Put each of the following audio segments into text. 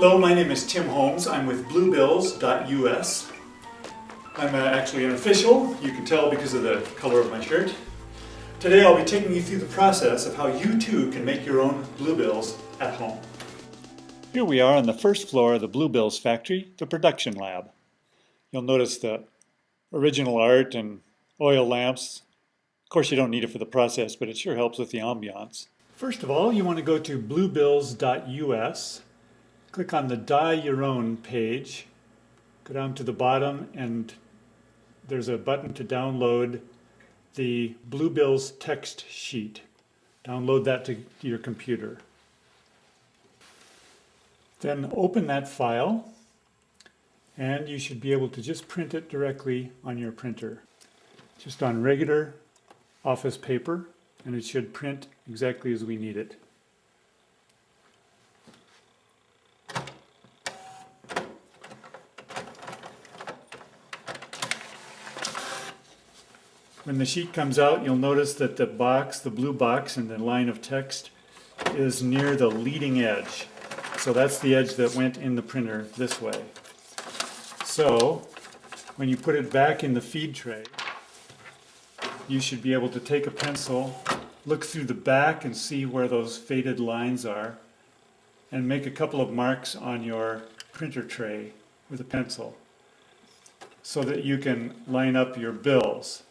Hello, my name is Tim Holmes. I'm with BlueBills.us. I'm actually an official. You can tell because of the color of my shirt. Today I'll be taking you through the process of how you too can make your own BlueBills at home. Here we are on the first floor of the BlueBills factory, the production lab. You'll notice the original art and oil lamps. Of course you don't need it for the process, but it sure helps with the ambiance. First of all, you want to go to BlueBills.us. Click on the Dye Your Own page, go down to the bottom, and there's a button to download the BlueBills text sheet. Download that to your computer. Then open that file, and you should be able to just print it directly on your printer. Just on regular office paper, and it should print exactly as we need it. When the sheet comes out, you'll notice that the box, the blue box and the line of text is near the leading edge. So that's the edge that went in the printer this way. So when you put it back in the feed tray, you should be able to take a pencil, look through the back and see where those faded lines are, and make a couple of marks on your printer tray with a pencil so that you can line up your bills.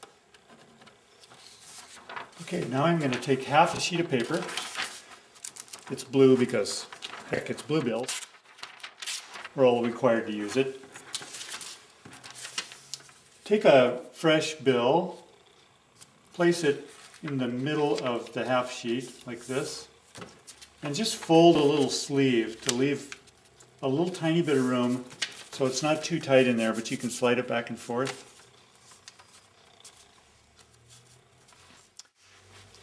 Okay, now I'm going to take half a sheet of paper. It's blue because, heck, it's BlueBills. We're all required to use it. Take a fresh bill, place it in the middle of the half sheet like this, and just fold a little sleeve to leave a little tiny bit of room so it's not too tight in there, but you can slide it back and forth.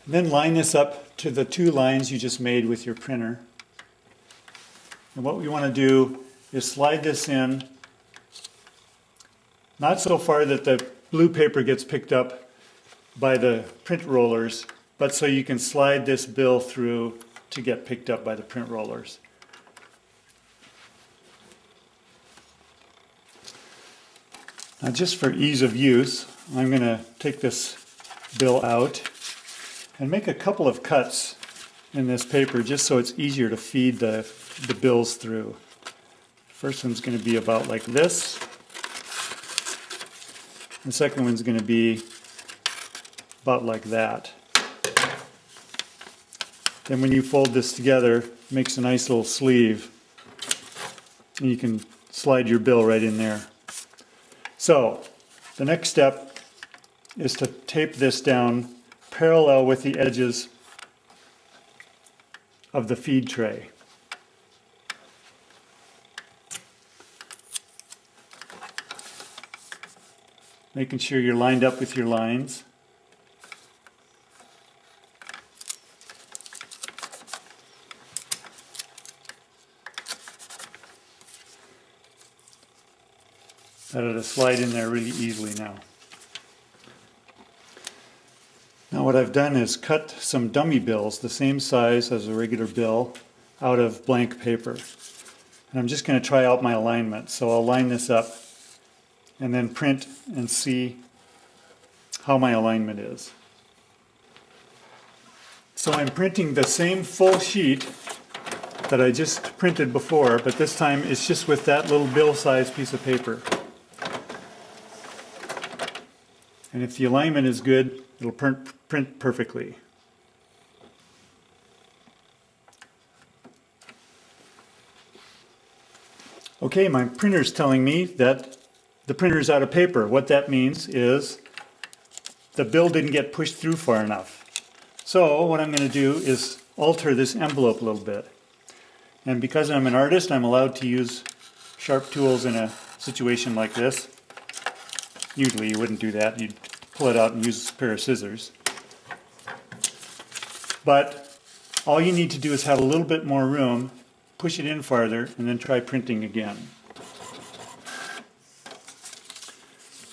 Then line this up to the two lines you just made with your printer. And what we want to do is slide this in, not so far that the blue paper gets picked up by the print rollers, but so you can slide this bill through to get picked up by the print rollers. Now just for ease of use, I'm going to take this bill out and make a couple of cuts in this paper just so it's easier to feed the bills through. First one's going to be about like this. The second one's going to be about like that. Then when you fold this together, it makes a nice little sleeve. And you can slide your bill right in there. So the next step is to tape this down parallel with the edges of the feed tray. Making sure you're lined up with your lines. That ought to slide in there really easily now. Now what I've done is cut some dummy bills the same size as a regular bill out of blank paper. And I'm just going to try out my alignment. So I'll line this up and then print and see how my alignment is. So I'm printing the same full sheet that I just printed before, but this time it's just with that little bill-sized piece of paper. And if the alignment is good, it'll print perfectly. Okay, my printer's telling me that the printer's out of paper. What that means is the bill didn't get pushed through far enough. So what I'm going to do is alter this envelope a little bit. And because I'm an artist, I'm allowed to use sharp tools in a situation like this. Usually you wouldn't do that. You'd pull it out and use a pair of scissors. But all you need to do is have a little bit more room, push it in farther, and then try printing again.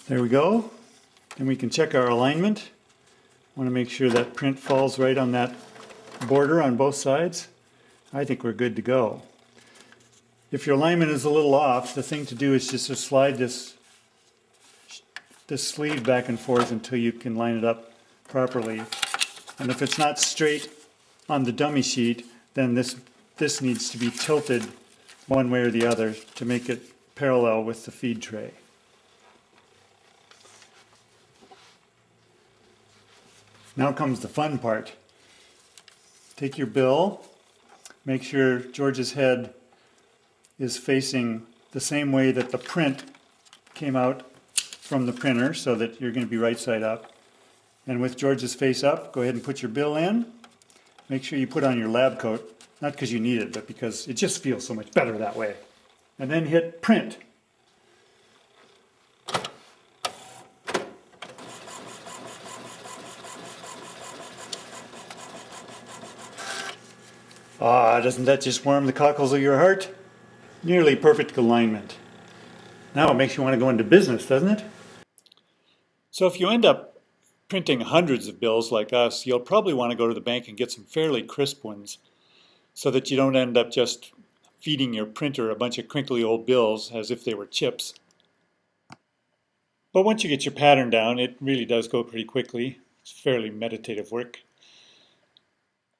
There we go. And we can check our alignment. I want to make sure that print falls right on that border on both sides. I think we're good to go. If your alignment is a little off, the thing to do is just to slide this sleeve back and forth until you can line it up properly. And if it's not straight on the dummy sheet, then this needs to be tilted one way or the other to make it parallel with the feed tray. Now comes the fun part. Take your bill, make sure George's head is facing the same way that the print came out from the printer, so that you're going to be right side up. And with George's face up, go ahead and put your bill in. Make sure you put on your lab coat, not because you need it, but because it just feels so much better that way. And then hit print. Ah, doesn't that just warm the cockles of your heart? Nearly perfect alignment. Now it makes you want to go into business, doesn't it? So if you end up printing hundreds of bills like us, you'll probably want to go to the bank and get some fairly crisp ones so that you don't end up just feeding your printer a bunch of crinkly old bills as if they were chips. But once you get your pattern down, it really does go pretty quickly. It's fairly meditative work.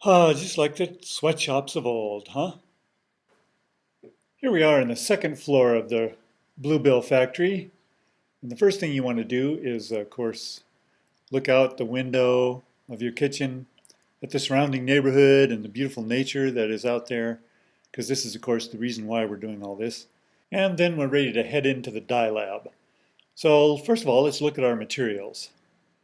Ah, just like the sweatshops of old, huh? Here we are in the second floor of the BlueBill factory. And the first thing you want to do is, of course, look out the window of your kitchen at the surrounding neighborhood and the beautiful nature that is out there, because this is, of course, the reason why we're doing all this. And then we're ready to head into the dye lab. So first of all, let's look at our materials.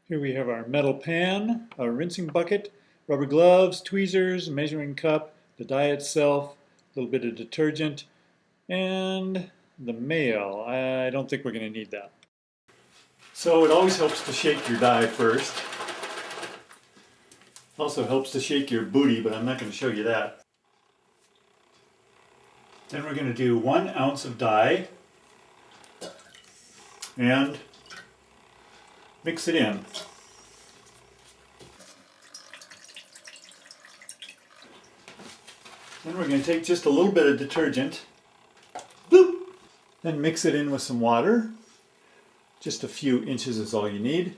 Here we have our metal pan, our rinsing bucket, rubber gloves, tweezers, measuring cup, the dye itself, a little bit of detergent, and the mail. I don't think we're going to need that. So it always helps to shake your dye first. Also helps to shake your booty, but I'm not going to show you that. Then we're going to do 1 ounce of dye and mix it in. Then we're going to take just a little bit of detergent, boop, then mix it in with some water. Just a few inches is all you need.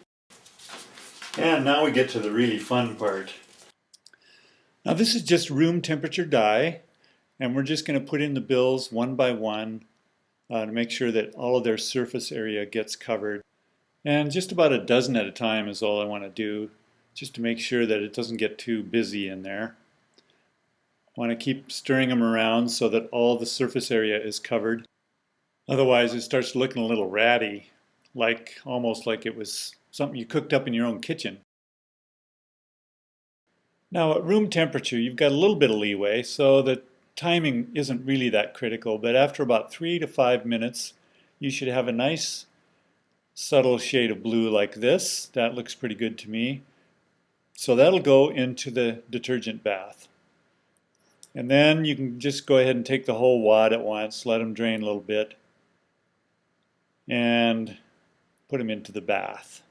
And now we get to the really fun part. Now this is just room temperature dye, and we're just going to put in the bills one by one to make sure that all of their surface area gets covered. And just about a dozen at a time is all I want to do, just to make sure that it doesn't get too busy in there. I want to keep stirring them around so that all the surface area is covered. Otherwise it starts looking a little ratty, almost like it was something you cooked up in your own kitchen. Now at room temperature you've got a little bit of leeway, so the timing isn't really that critical, but after about 3 to 5 minutes you should have a nice subtle shade of blue like this. That looks pretty good to me. So that'll go into the detergent bath. And then you can just go ahead and take the whole wad at once, let them drain a little bit, and put them into the bath.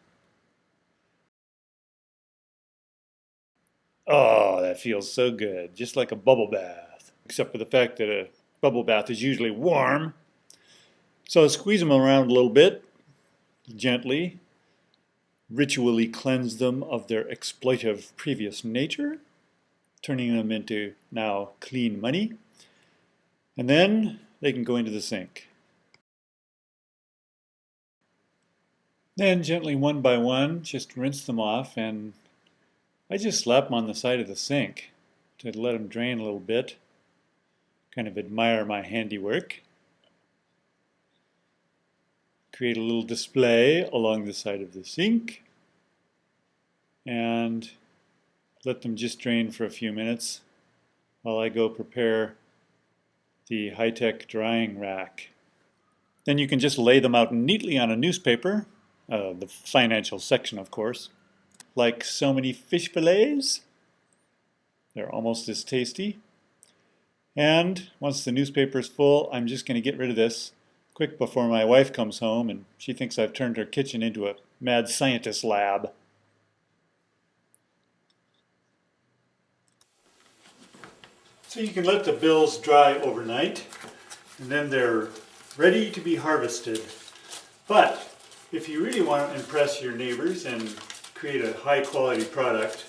Oh, that feels so good, just like a bubble bath, except for the fact that a bubble bath is usually warm. So squeeze them around a little bit, gently, ritually cleanse them of their exploitive previous nature, turning them into now clean money, and then they can go into the sink. Then gently one by one just rinse them off, and I just slap them on the side of the sink to let them drain a little bit, kind of admire my handiwork. Create a little display along the side of the sink and let them just drain for a few minutes while I go prepare the high-tech drying rack. Then you can just lay them out neatly on a newspaper, the financial section of course, like so many fish fillets. They're almost as tasty. And once the newspaper is full, I'm just going to get rid of this quick before my wife comes home and she thinks I've turned her kitchen into a mad scientist lab. So you can let the bills dry overnight. and then they're ready to be harvested. But if you really want to impress your neighbors and create a high quality product,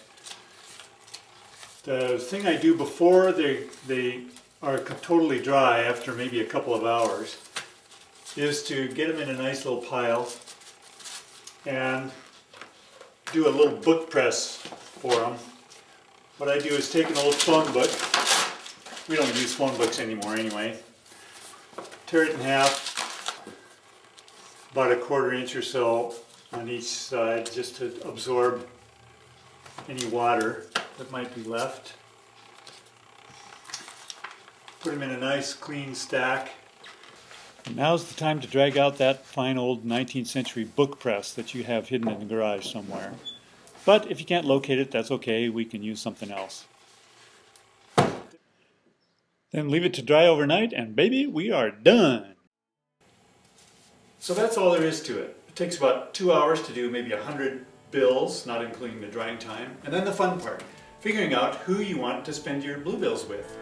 the thing I do before they are totally dry after maybe a couple of hours is to get them in a nice little pile and do a little book press for them. What I do is take an old phone book. We don't use phone books anymore anyway. Tear it in half, about a 1/4 inch or so on each side, just to absorb any water that might be left. Put them in a nice clean stack. And now's the time to drag out that fine old 19th century book press that you have hidden in the garage somewhere. But if you can't locate it, that's okay, we can use something else. Then leave it to dry overnight and baby, we are done! So that's all there is to it. It takes about 2 hours to do maybe 100 bills, not including the drying time. And then the fun part, figuring out who you want to spend your BlueBills with.